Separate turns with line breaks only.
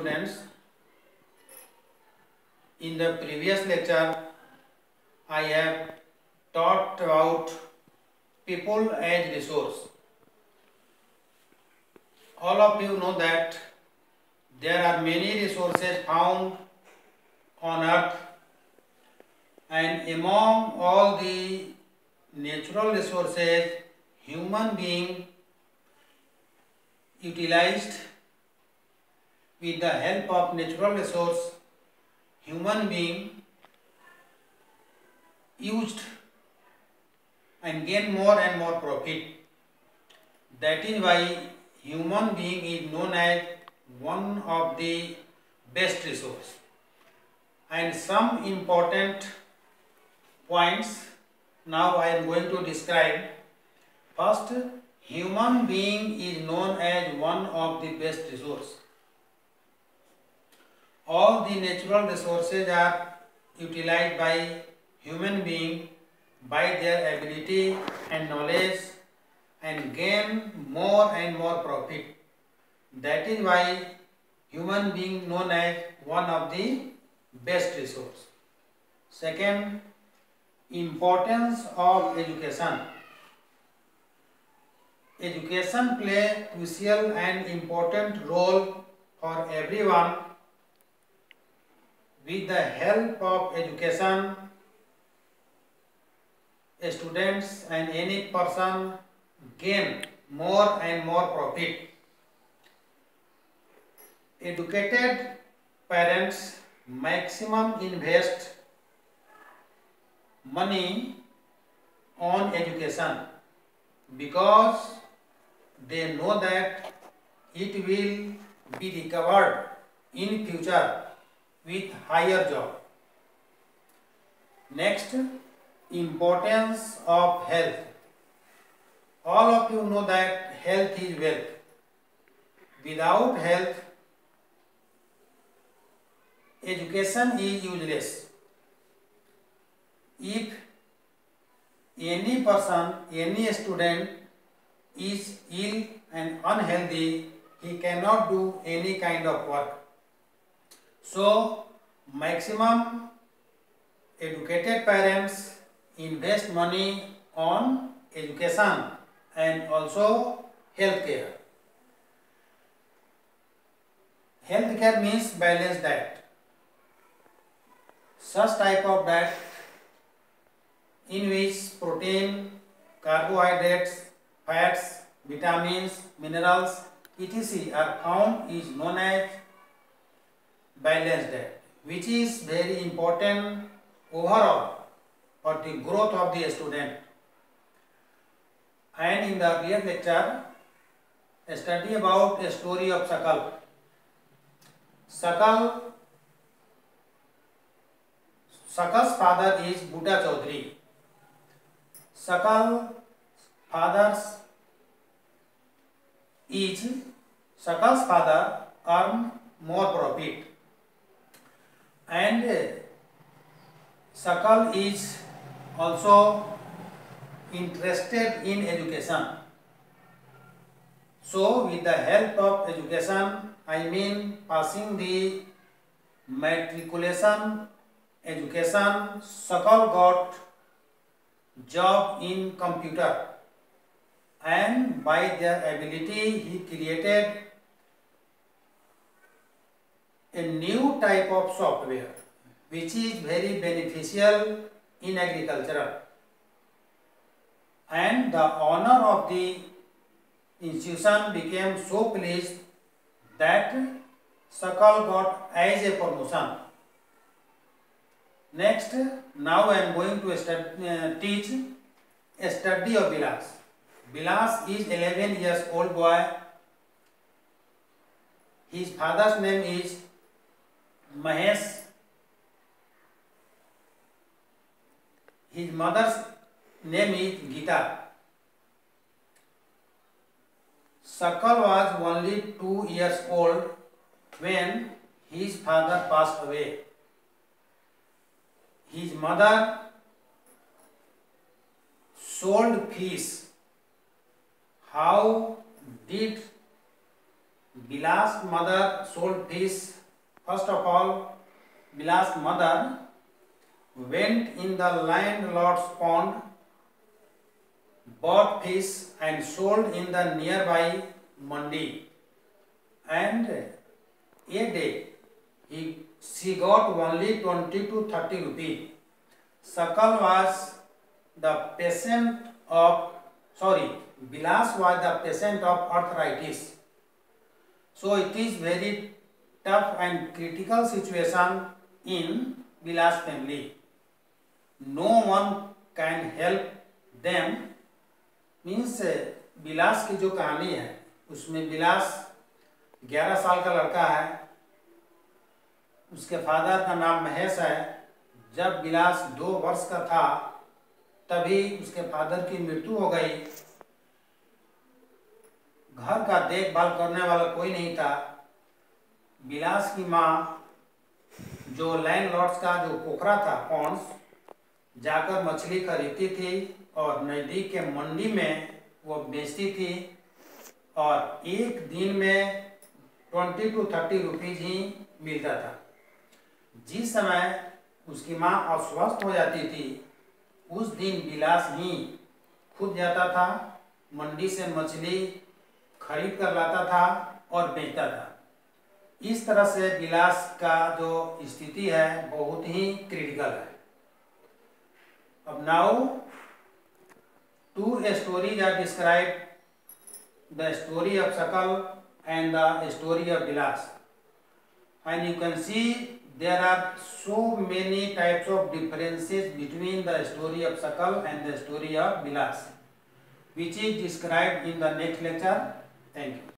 students, in the previous lecture I have taught about people as resource. All of you know that there are many resources found on earth, and among all the natural resources human being utilized with the help of natural resource, human being used and gain more and more profit. That is why human being is known as one of the best resource. And some important points now I am going to describe. First, human being is known as one of the best resource. All the natural resources are utilized by human being by their ability and knowledge and gain more and more profit. That is why human being known as one of the best resource. Second, importance of education. Education play crucial and important role for everyone. With the help of education, students and any person gain more and more profit. Educated parents maximum invest money on education because they know that it will be recovered in future with higher job. Next, importance of health. All of you know that health is wealth. Without health, education is useless. If any person, any student is ill and unhealthy, he cannot do any kind of work. So, maximum educated parents invest money on education and also healthcare. Healthcare means balanced diet. Such type of diet in which protein, carbohydrates, fats, vitamins, minerals, etc. are found is known as balanced diet, which is very important overall for the growth of the student. And in the earlier lecture, a study about a story of Sakal. Sakal's father is Buddha Chaudhary. Sakal's father earn more profit, and Sakal is also interested in education. So, with the help of education, I mean passing the matriculation education, Sakal got job in computer, and by their ability he created a new type of software which is very beneficial in agriculture. And the owner of the institution became so pleased that Sakal got as a promotion. Next, now I am going to teach a study of Bilas. Bilas is 11 years old boy. His father's name is Mahesh. His mother's name is Geeta. Sakal was only 2 years old when his father passed away. His mother sold fish. How did Bilas' mother sold fish. First of all, Bilas' mother went in the landlord's pond, bought fish and sold in the nearby mandi. And a day she got only 20 to 30 rupees. Sakal was the patient of, Bilas was the patient of arthritis. So it is very tough and critical situation in Bilas family. No one can help them. Means Bilas की जो कहानी है उसमें बिलास 11 साल का लड़का है, उसके फादर का नाम महेश है। जब बिलास 2 वर्ष का था तभी उसके फादर की मृत्यु हो गई। घर का देखभाल करने वाला कोई नहीं था। बिलास की माँ जो लैंडलॉर्ड्स का जो पोखरा था, पॉन्ड्स, जाकर मछली खरीदती थी और नज़दीक के मंडी में वो बेचती थी और एक दिन में 20 to 30 रुपीज़ ही मिलता था। जिस समय उसकी माँ अस्वस्थ हो जाती थी उस दिन बिलास ही खुद जाता था, मंडी से मछली खरीद कर लाता था और बेचता था। इस तरह से बिलास का जो स्थिति है बहुत ही क्रिटिकल है। अब now 2 stories are described, the story of Sakal and the story of Bilas, and you can see there are so many types of differences between the story of Sakal and the story of Bilas, which is described in the next lecture. Thank you.